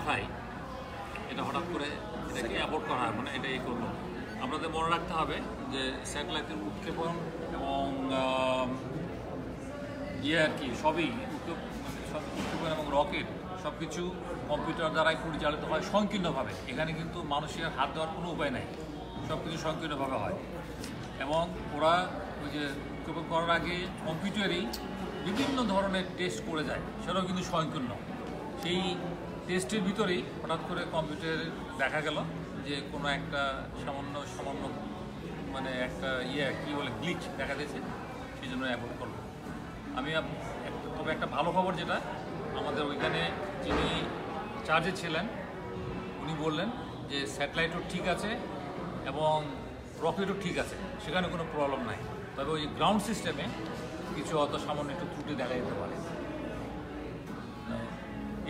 পাঠাই, এটা হঠাৎ করে এটাকে অ্যাভয়েড করা হয়, মানে এটা করলো। আপনাদের মনে রাখতে হবে যে স্যাটেলাইটের উৎক্ষেপণ এবং আর কি সবই উৎক্ষেপণ এবং রকেট সব কিছু কম্পিউটার দ্বারাই পরিচালিত হয় সংকীর্ণভাবে। এখানে কিন্তু মানুষের হাত দেওয়ার কোনো উপায় নাই, সব কিছু সংকীর্ণভাবে হয়। এবং ওরা ওই যে উৎক্ষেপণ করার আগে কম্পিউটারেই বিভিন্ন ধরনের টেস্ট করে যায়, সেটাও কিন্তু সংকীর্ণ। সেই টেস্টের ভিতরেই হঠাৎ করে কম্পিউটারে দেখা গেল যে কোনো একটা সামান্য মানে একটা কী বলে গ্লিচ দেখা দিয়েছে, সেই জন্য অ্যাভয়েড করলো। আমি তবে একটা ভালো খবর যেটা আমাদের ওইখানে যিনি চার্জে ছিলেন উনি বললেন যে স্যাটেলাইটও ঠিক আছে এবং রকেটও ঠিক আছে, সেখানে কোনো প্রবলেম নাই। তবে ওই গ্রাউন্ড সিস্টেমে কিছু সামান্য একটু ত্রুটি দেখা যেতে পারে।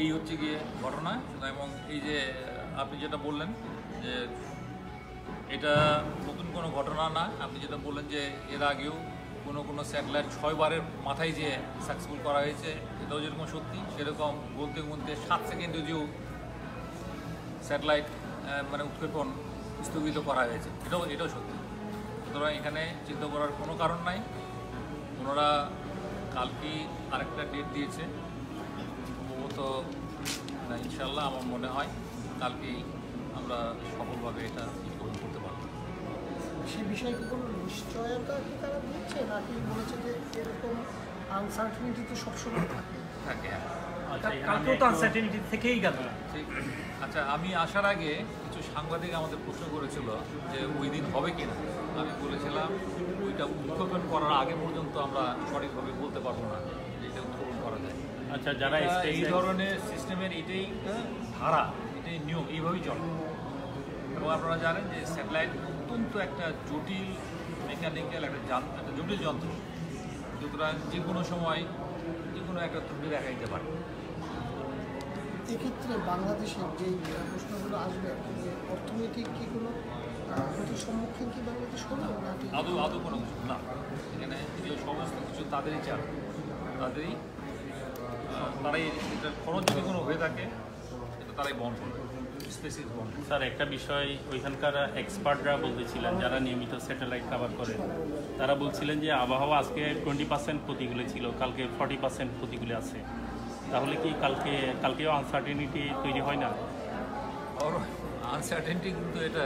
এই হচ্ছে গিয়ে ঘটনা। এবং এই যে আপনি যেটা বললেন যে এটা নতুন কোনো ঘটনা না, আপনি যেটা বললেন যে এর আগেও কোনো স্যাটেলাইট 6 বারের মাথায় যে সাকসেসফুল করা হয়েছে, এটাও যেরকম সত্যি, সেরকম বলতে 7 সেকেন্ডে যেও স্যাটেলাইট মানে উৎক্ষেপণ স্থগিত করা হয়েছে, এটাও সত্যি। সুতরাং এখানে চিন্তা করার কোনো কারণ নাই। ওনারা কালকেই আরেকটা ডেট দিয়েছে, সম্ভবত ইনশাল্লাহ আমার মনে হয় কালকেই আমরা সফলভাবে এটা উৎক্ষেপণ করতে পারব। সেই বিষয়ে কি কোনো নিশ্চয়তা কি তারা দিচ্ছে, নাকি বলেছে যে এরকম আনসার্টেনিটি তো সবসময় থাকে? কালকেও তো আনসার্টেনিটি থেকেই গেল। ঠিক। আচ্ছা, আমি আসার আগে কিছু সাংবাদিক আমাদের প্রশ্ন করেছিল যে ওই দিন হবে কি না। আমি বলেছিলাম ওইটা উৎক্ষেপণ করার আগে পর্যন্ত আমরা সঠিকভাবে বলতে পারবো না যে এটা উৎক্ষেপণ করা যায়। আচ্ছা, যারা এই ধরনের সিস্টেমের এটাই ধারা, এটাই নিয়ম, এইভাবেই চলে। এবং আপনারা জানেন যে স্যাটেলাইট অত্যন্ত একটা জটিল মেকানিক্যাল একটা জটিল যন্ত্র, সুতরাং যে কোনো সময় যে কোনো একটা ত্রুটি দেখা দিতে পারে। এক্ষেত্রে বাংলাদেশের যে প্রশ্নগুলো আসবে, যে অর্থনৈতিক কি কোনো ক্ষতির সম্মুখীন কি বাংলাদেশ হবে? আদৌ কোনো কিছু না। এখানে যে সমস্ত কিছু তাদেরই চাল, তারাই এটার খরচ যদি কোনো হয়ে থাকে এটা তারাই বহন করবে, স্পেসিস বহন। স্যার, একটা বিষয় ওইখানকার এক্সপার্টরা বলতেছিলেন, যারা নিয়মিত স্যাটেলাইট কভার করে, তারা বলছিলেন যে আবহাওয়া আজকে 20% প্রতিকূলে ছিল, কালকে 40% প্রতিকূলে আছে। তাহলে কি কালকেও আনসার্টেনিটি তৈরি হয় না? আর আনসার্টেনিটি কিন্তু এটা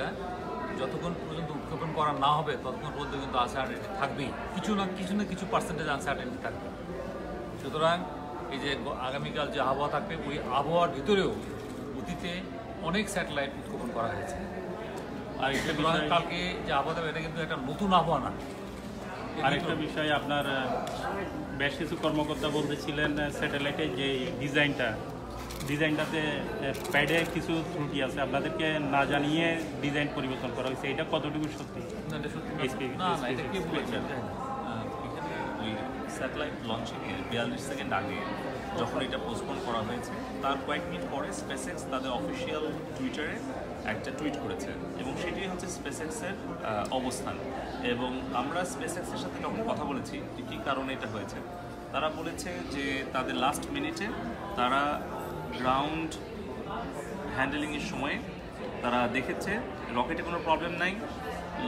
যতক্ষণ পর্যন্ত উৎক্ষেপণ করা না হবে ততক্ষণ পর্যন্ত কিন্তু আনসার্টেনিটি থাকবেই, কিছু না কিছু পার্সেন্টেজ আনসার্টেনিটি থাকবে। সুতরাং এই যে আগামীকাল যে আবহাওয়া থাকবে, ওই আবহাওয়ার ভিতরেও অতীতে অনেক স্যাটেলাইট উৎক্ষেপণ করা হয়েছে। আর এটা কালকে যে আবহাওয়া থাকবে এটা কিন্তু একটা নতুন আবহাওয়া না। আরেকটা বিষয়, আপনার বেশ কিছু কর্মকর্তা বলতেছিলেন স্যাটেলাইটের যে ডিজাইনটাতে প্যাডে কিছু ত্রুটি আছে, আপনাদেরকে না জানিয়ে ডিজাইন পরিবর্তন করা হয়েছে, এটা কতটুকু সত্যি? ওই স্যাটেলাইট লঞ্চিংয়ের 42 সেকেন্ড আগে যখন এটা পোস্টপোন করা হয়েছে, তার কয়েক মিনিট পরে স্পেসএক্স তাদের অফিসিয়াল টুইটারে একটা টুইট করেছে, এবং সেটি হচ্ছে স্পেসএক্সের অবস্থান। এবং আমরা স্পেসএক্সের সাথে যখন কথা বলেছি কী কারণে এটা হয়েছে, তারা বলেছে যে তাদের লাস্ট মিনিটে তারা গ্রাউন্ড হ্যান্ডেলিংয়ের সময় তারা দেখেছে রকেটে কোনো প্রবলেম নাই,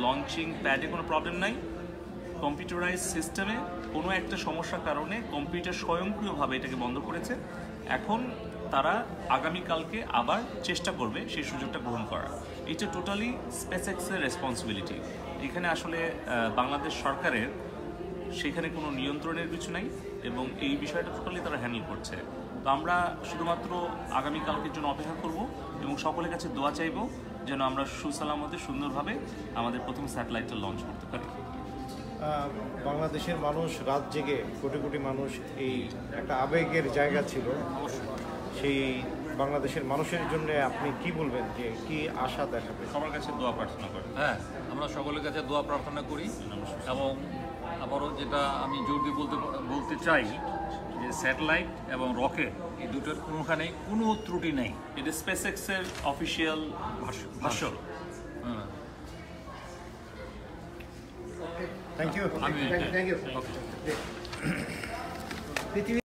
লঞ্চিং প্যাডে কোনো প্রবলেম নাই, কম্পিউটারাইজ সিস্টেমে কোনো একটা সমস্যার কারণে কম্পিউটার স্বয়ংক্রিয়ভাবে এটাকে বন্ধ করেছে। এখন তারা আগামীকালকে আবার চেষ্টা করবে সেই সুযোগটা গ্রহণ করার। এটা টোটালি স্পেসএক্সের রেসপন্সিবিলিটি। এখানে আসলে বাংলাদেশ সরকারের সেখানে কোনো নিয়ন্ত্রণের কিছু নাই, এবং এই বিষয়টা টোটালি তারা হ্যান্ডেল করছে। তো আমরা শুধুমাত্র আগামীকালকের জন্য অপেক্ষা করব এবং সকলের কাছে দোয়া চাইব যেন আমরা সুসালামতে সুন্দরভাবে আমাদের প্রথম স্যাটেলাইটটা লঞ্চ করতে পারি। বাংলাদেশের মানুষ রাত জেগে, কোটি কোটি মানুষ, এই একটা আবেগের জায়গা ছিল। সেই বাংলাদেশের মানুষের জন্য আপনি কি বলবেন, যে কি আশা দেখাবেন? সবার কাছে দোয়া প্রার্থনা করি। হ্যাঁ, আমরা সকলের কাছে দোয়া প্রার্থনা করি। এবং আবারও যেটা আমি জোর দিয়ে বলতে চাই যে স্যাটেলাইট এবং রকেট এই দুটোর কোনোখানেই কোনো ত্রুটি নেই। এটা স্পেসএক্সের অফিসিয়াল ভাষ্য। Thank you. আমি থ্যাংক ইউ।